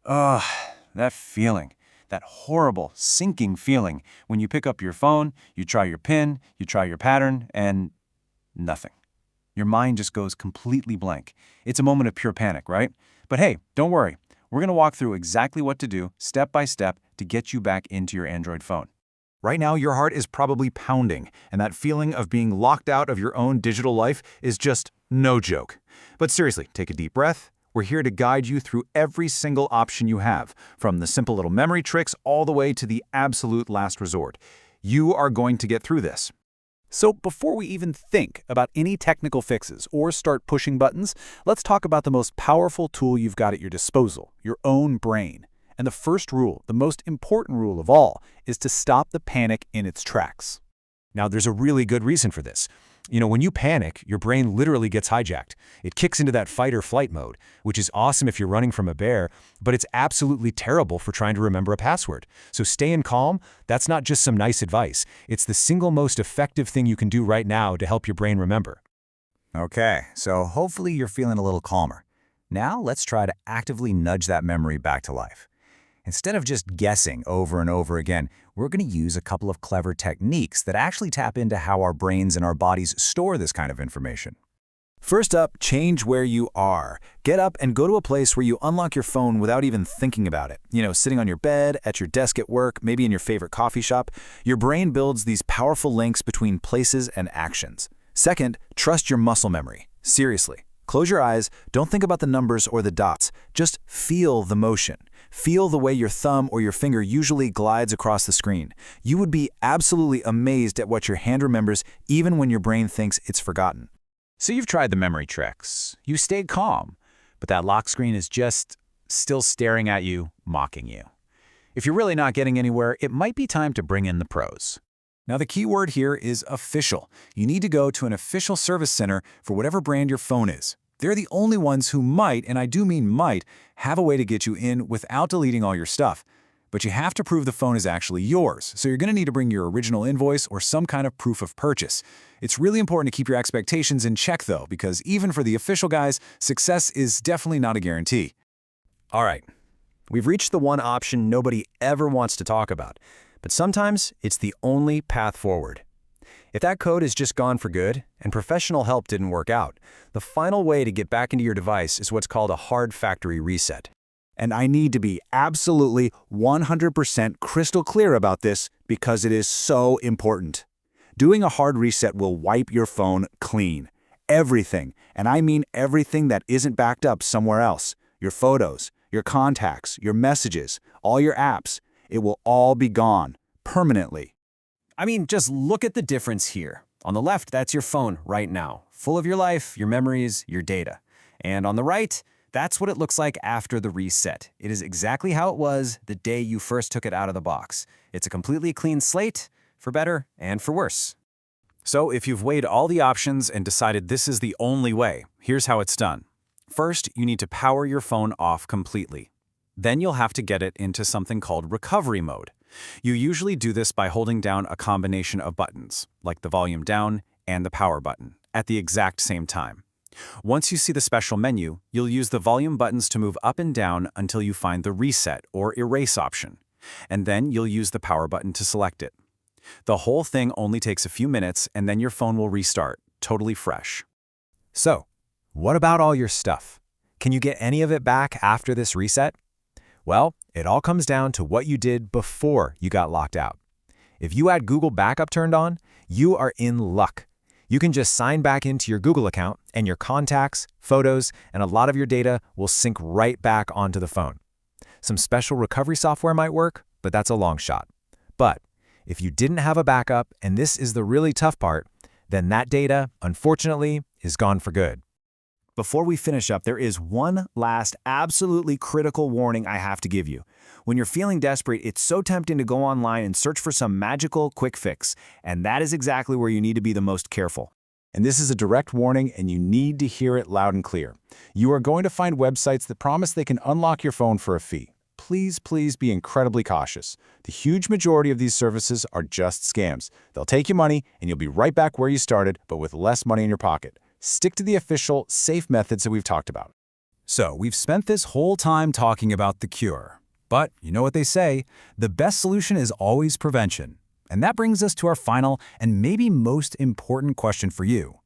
Ugh, that feeling. That horrible, sinking feeling when you pick up your phone, you try your PIN, you try your pattern, and nothing. Your mind just goes completely blank. It's a moment of pure panic, right? But hey, don't worry. We're going to walk through exactly what to do, step by step, to get you back into your Android phone. Right now, your heart is probably pounding, and that feeling of being locked out of your own digital life is just no joke. But seriously, take a deep breath. We're here to guide you through every single option you have, from the simple little memory tricks all the way to the absolute last resort. You are going to get through this. So before we even think about any technical fixes or start pushing buttons, let's talk about the most powerful tool you've got at your disposal, your own brain. And the first rule, the most important rule of all, is to stop the panic in its tracks. Now, there's a really good reason for this. When you panic, your brain literally gets hijacked. It kicks into that fight or flight mode, which is awesome if you're running from a bear, but it's absolutely terrible for trying to remember a password. So staying calm, that's not just some nice advice. It's the single most effective thing you can do right now to help your brain remember. Okay, so hopefully you're feeling a little calmer. Now let's try to actively nudge that memory back to life. Instead of just guessing over and over again, we're going to use a couple of clever techniques that actually tap into how our brains and our bodies store this kind of information. First up, change where you are. Get up and go to a place where you unlock your phone without even thinking about it. Sitting on your bed, at your desk at work, maybe in your favorite coffee shop. Your brain builds these powerful links between places and actions. Second, trust your muscle memory. Seriously. Close your eyes, don't think about the numbers or the dots. Just feel the motion. Feel the way your thumb or your finger usually glides across the screen. You would be absolutely amazed at what your hand remembers even when your brain thinks it's forgotten. So you've tried the memory tricks. You stayed calm, but that lock screen is just still staring at you, mocking you. If you're really not getting anywhere, it might be time to bring in the pros. Now, the key word here is official. You need to go to an official service center for whatever brand your phone is. They're the only ones who might, and I do mean might, have a way to get you in without deleting all your stuff. But you have to prove the phone is actually yours, so you're going to need to bring your original invoice or some kind of proof of purchase. It's really important to keep your expectations in check, though, because even for the official guys, success is definitely not a guarantee. All right, we've reached the one option nobody ever wants to talk about, but sometimes it's the only path forward. If that code is just gone for good and professional help didn't work out, the final way to get back into your device is what's called a hard factory reset. And I need to be absolutely 100% crystal clear about this because it is so important. Doing a hard reset will wipe your phone clean. Everything, and I mean everything that isn't backed up somewhere else. Your photos, your contacts, your messages, all your apps. It will all be gone, permanently. I mean, just look at the difference here. On the left, that's your phone right now, full of your life, your memories, your data. And on the right, that's what it looks like after the reset. It is exactly how it was the day you first took it out of the box. It's a completely clean slate, for better and for worse. So if you've weighed all the options and decided this is the only way, here's how it's done. First, you need to power your phone off completely. Then you'll have to get it into something called recovery mode. You usually do this by holding down a combination of buttons, like the volume down and the power button, at the exact same time. Once you see the special menu, you'll use the volume buttons to move up and down until you find the reset or erase option, and then you'll use the power button to select it. The whole thing only takes a few minutes, and then your phone will restart, totally fresh. So, what about all your stuff? Can you get any of it back after this reset? Well, it all comes down to what you did before you got locked out. If you had Google Backup turned on, you are in luck. You can just sign back into your Google account, and your contacts, photos, and a lot of your data will sync right back onto the phone. Some special recovery software might work, but that's a long shot. But if you didn't have a backup, and this is the really tough part, then that data, unfortunately, is gone for good. Before we finish up, there is one last absolutely critical warning I have to give you. When you're feeling desperate, it's so tempting to go online and search for some magical quick fix, and that is exactly where you need to be the most careful. And this is a direct warning, and you need to hear it loud and clear. You are going to find websites that promise they can unlock your phone for a fee. Please, please be incredibly cautious. The huge majority of these services are just scams. They'll take your money, and you'll be right back where you started, but with less money in your pocket. Stick to the official, safe methods that we've talked about. So we've spent this whole time talking about the cure. But you know what they say, the best solution is always prevention. And that brings us to our final and maybe most important question for you.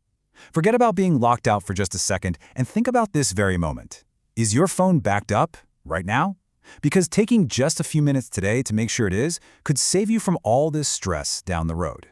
Forget about being locked out for just a second and think about this very moment. Is your phone backed up right now? Because taking just a few minutes today to make sure it is could save you from all this stress down the road.